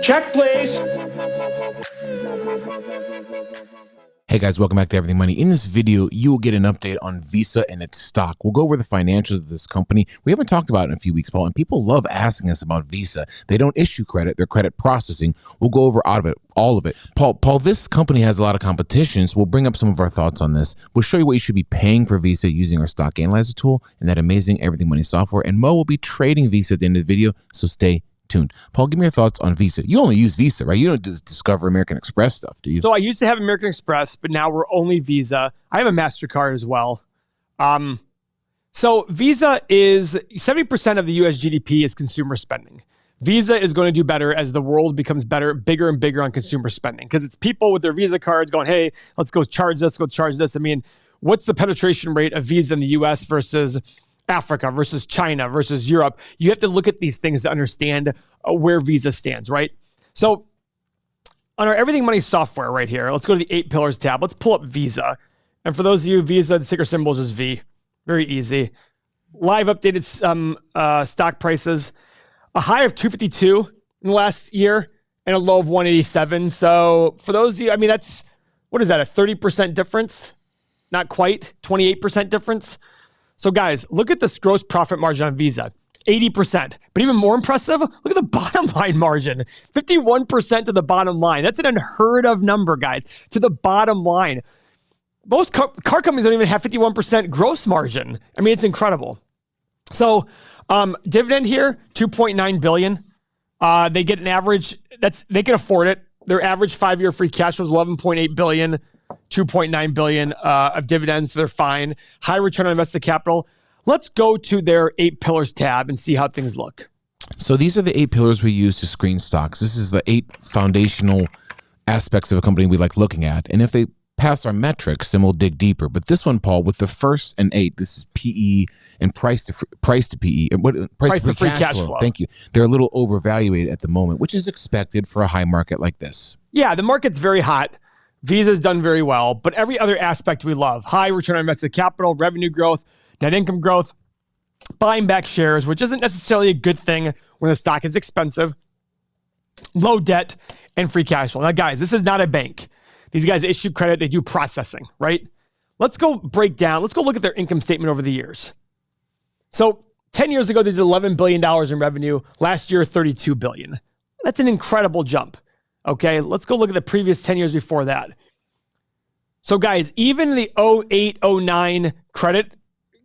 Check, please. Hey guys, welcome back to Everything Money. In this video, you will get an update on Visa and its stock. We'll go over the financials of this company. We haven't talked about it in a few weeks, Paul, and people love asking us about Visa. They don't issue credit, they're credit processing. We'll go over all of it. Paul, this company has a lot of competition, so we'll bring up some of our thoughts on this. We'll show you what you should be paying for Visa using our stock analyzer tool and that amazing Everything Money software. And Mo will be trading Visa at the end of the video, so stay tuned. Paul, give me your thoughts on Visa. You only use Visa, right? You don't just Discover American Express stuff, do you? So I used to have American Express, but now we're only Visa. I have a MasterCard as well. So Visa is 70% of the US GDP is consumer spending. Visa is going to do better as the world becomes bigger and bigger on consumer spending because it's people with their Visa cards going, hey, let's go charge this. I mean, what's the penetration rate of Visa in the US versus Africa versus China versus Europe? You have to look at these things to understand where Visa stands, right? So on our Everything Money software right here, let's go to the 8 Pillars tab. Let's pull up Visa. And for those of you, Visa, the ticker symbol is just V. Very easy. Live updated stock prices. A high of 252 in the last year and a low of 187. So for those of you, I mean, what is that, a 30% difference? Not quite, 28% difference. So guys, look at this gross profit margin on Visa, 80%. But even more impressive, look at the bottom line margin, 51% to the bottom line. That's an unheard of number, guys, to the bottom line. Most car companies don't even have 51% gross margin. I mean, it's incredible. So dividend here, $2.9 billion. They get an average, they can afford it. Their average 5-year free cash flow is $11.8 billion. $2.9 billion of dividends, so they're fine. High return on invested capital. Let's go to their 8 Pillars tab and see how things look. So these are the 8 pillars we use to screen stocks. This is the 8 foundational aspects of a company we like looking at. And if they pass our metrics, then we'll dig deeper. But this one, Paul, with the first and 8, this is PE and price to PE, price to free cash flow. Thank you. They're a little overvalued at the moment, which is expected for a high market like this. Yeah, the market's very hot. Visa's done very well, but every other aspect we love. High return on invested capital, revenue growth, net income growth, buying back shares, which isn't necessarily a good thing when the stock is expensive, low debt, and free cash flow. Now, guys, this is not a bank. These guys issue credit. They do processing, right? Let's go break down. Let's go look at their income statement over the years. So 10 years ago, they did $11 billion in revenue. Last year, $32 billion. That's an incredible jump. Okay, let's go look at the previous 10 years before that. So guys, even the 08, 09 credit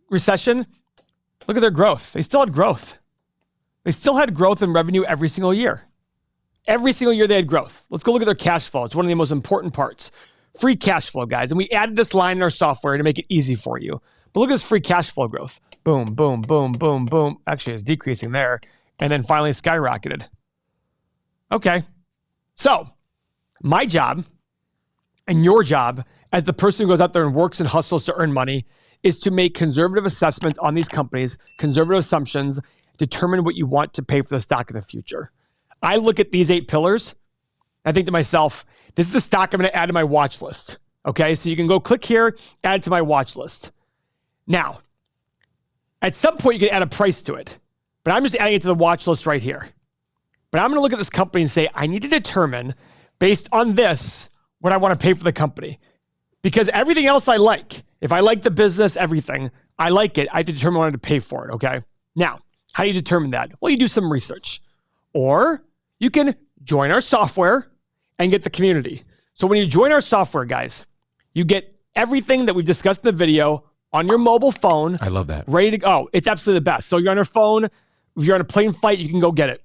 recession, look at their growth. They still had growth. They still had growth in revenue every single year. Every single year they had growth. Let's go look at their cash flow. It's one of the most important parts. Free cash flow, guys. And we added this line in our software to make it easy for you. But look at this free cash flow growth. Boom, boom, boom, boom, boom. Actually, it's decreasing there. And then finally skyrocketed. Okay. So, my job and your job as the person who goes out there and works and hustles to earn money is to make conservative assessments on these companies, conservative assumptions, determine what you want to pay for the stock in the future. I look at these 8 pillars. I think to myself, this is a stock I'm going to add to my watch list. Okay, so you can go click here, add to my watch list. Now, at some point, you can add a price to it, but I'm just adding it to the watch list right here. But I'm going to look at this company and say, I need to determine, based on this, what I want to pay for the company. Because everything else I like. If I like the business, everything, I like it. I have to determine what I want to pay for it, okay? Now, how do you determine that? Well, you do some research. Or you can join our software and get the community. So when you join our software, guys, you get everything that we've discussed in the video on your mobile phone. I love that. Ready to go. Oh, it's absolutely the best. So you're on your phone. If you're on a plane flight, you can go get it.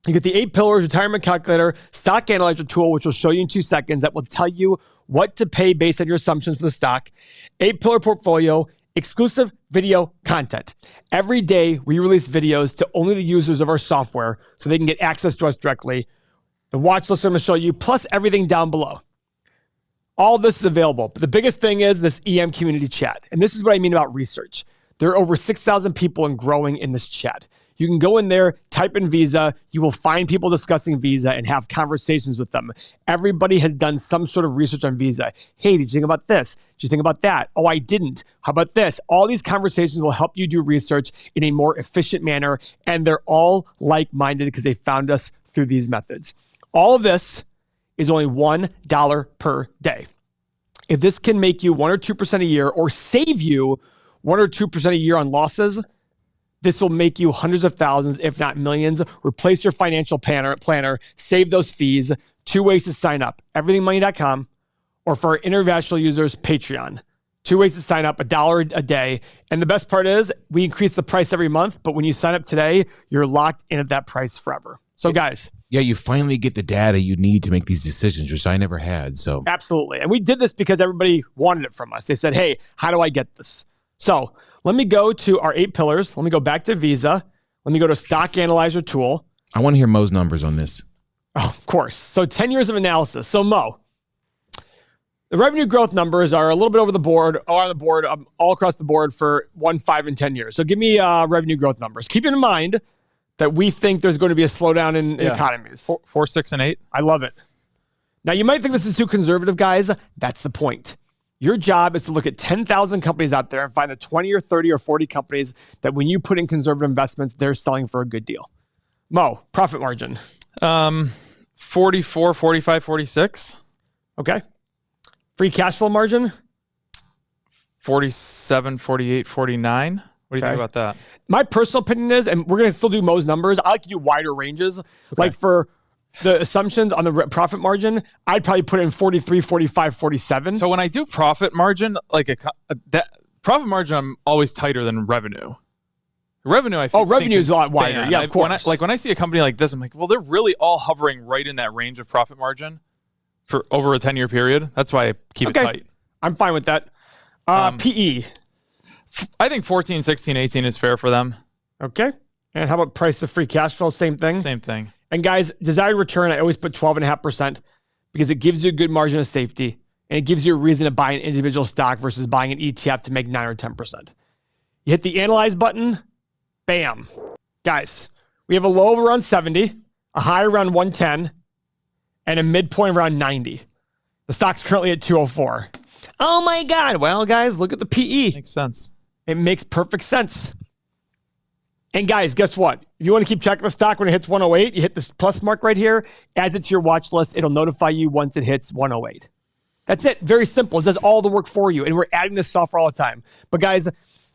You get the 8 Pillars retirement calculator, stock analyzer tool, which will show you in 2 seconds, that will tell you what to pay based on your assumptions for the stock. 8 Pillar portfolio, exclusive video content. Every day we release videos to only the users of our software so they can get access to us directly. The watch list I'm going to show you, plus everything down below. All this is available. But the biggest thing is this EM community chat. And this is what I mean about research. There are over 6,000 people and growing in this chat. You can go in there, type in Visa. You will find people discussing Visa and have conversations with them. Everybody has done some sort of research on Visa. Hey, did you think about this? Did you think about that? Oh, I didn't. How about this? All these conversations will help you do research in a more efficient manner. And they're all like-minded because they found us through these methods. All of this is only $1 per day. If this can make you 1 or 2% a year or save you 1 or 2% a year on losses, this will make you hundreds of thousands, if not millions. Replace your financial planner, save those fees. 2 ways to sign up, everythingmoney.com, or for our international users, Patreon. 2 ways to sign up, $1 a day. And the best part is we increase the price every month, but when you sign up today, you're locked in at that price forever. So guys. Yeah, you finally get the data you need to make these decisions, which I never had. So absolutely. And we did this because everybody wanted it from us. They said, hey, how do I get this? So let me go to our 8 pillars. Let me go back to Visa. Let me go to Stock Analyzer tool. I want to hear Mo's numbers on this. Oh, of course. So 10 years of analysis. So Mo, the revenue growth numbers are a little bit over the board, or on the board, all across the board for 1, 5, and 10 years. So give me revenue growth numbers. Keep in mind that we think there's going to be a slowdown in economies. 4, 6, and 8. I love it. Now, you might think this is too conservative, guys. That's the point. Your job is to look at 10,000 companies out there and find the 20 or 30 or 40 companies that when you put in conservative investments, they're selling for a good deal. Mo, profit margin. 44, 45, 46. Okay. Free cash flow margin. 47, 48, 49. What do you think about that? My personal opinion is, and we're going to still do Mo's numbers, I like to do wider ranges. Okay. Like for the assumptions on the profit margin, I'd probably put in 43, 45, 47. So when I do profit margin, like that profit margin, I'm always tighter than revenue. Revenue, I think revenue is a lot wider. Yeah, of course. When I see a company like this, I'm like, well, they're really all hovering right in that range of profit margin for over a 10-year period. That's why I keep it tight. I'm fine with that. PE. I think 14, 16, 18 is fair for them. Okay. And how about price to free cash flow? Same thing? Same thing. And guys, desired return, I always put 12.5% because it gives you a good margin of safety and it gives you a reason to buy an individual stock versus buying an ETF to make 9 or 10%. You hit the analyze button, bam. Guys, we have a low of around 70, a high around 110, and a midpoint around 90. The stock's currently at 204. Oh my God. Well, guys, look at the PE. Makes sense. It makes perfect sense. And guys, guess what? If you want to keep checking the stock when it hits 108, you hit this plus mark right here, adds it to your watch list. It'll notify you once it hits 108. That's it. Very simple. It does all the work for you. And we're adding this software all the time. But guys,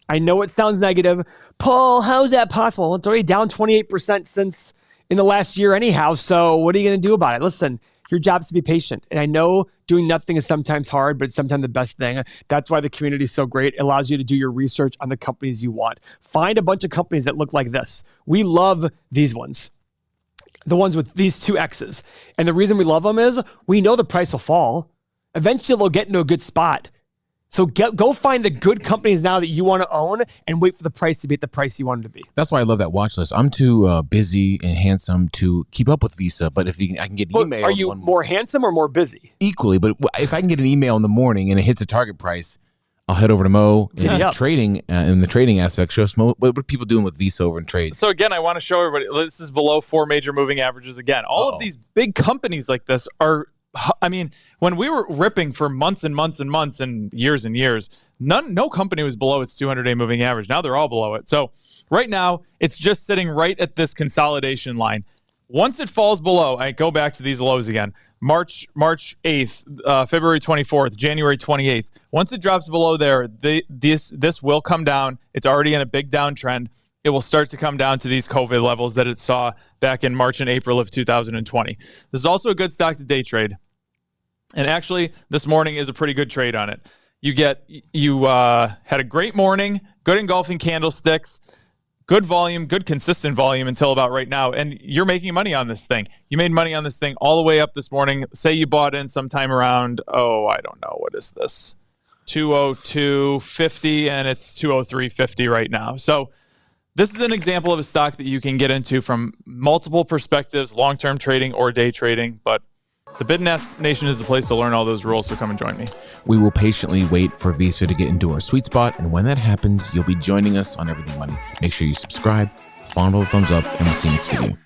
I know it sounds negative. Paul, how is that possible? Well, it's already down 28% since in the last year anyhow. So what are you going to do about it? Listen, your job is to be patient. And I know doing nothing is sometimes hard, but it's sometimes the best thing. That's why the community is so great. It allows you to do your research on the companies you want. Find a bunch of companies that look like this. We love these ones. The ones with these 2 X's. And the reason we love them is we know the price will fall. Eventually they'll get into a good spot. So go find the good companies now that you want to own and wait for the price to be at the price you want it to be. That's why I love that watch list. I'm too busy and handsome to keep up with Visa, but if I can get an email. Are you more handsome or more busy? Equally, but if I can get an email in the morning and it hits a target price, I'll head over to Mo and trading in the trading aspect. Show us what are people doing with Visa over in trades. So again, I want to show everybody this is below 4 major moving averages. Again, all of these big companies like this are. I mean, when we were ripping for months and months and months and years, no company was below its 200-day moving average. Now they're all below it. So right now, it's just sitting right at this consolidation line. Once it falls below, I go back to these lows again. March 8th, February 24th, January 28th. Once it drops below there, this will come down. It's already in a big downtrend. It will start to come down to these COVID levels that it saw back in March and April of 2020. This is also a good stock to day trade. And actually, this morning is a pretty good trade on it. You had a great morning, good engulfing candlesticks, good volume, good consistent volume until about right now, and you're making money on this thing. You made money on this thing all the way up this morning. Say you bought in sometime around, I don't know, what is this? 202.50, and it's 203.50 right now. So this is an example of a stock that you can get into from multiple perspectives, long-term trading or day trading, but the Bid and Ask Nation is the place to learn all those rules, so come and join me. We will patiently wait for Visa to get into our sweet spot, and when that happens, you'll be joining us on Everything Money. Make sure you subscribe, fondle the thumbs up, and we'll see you next video.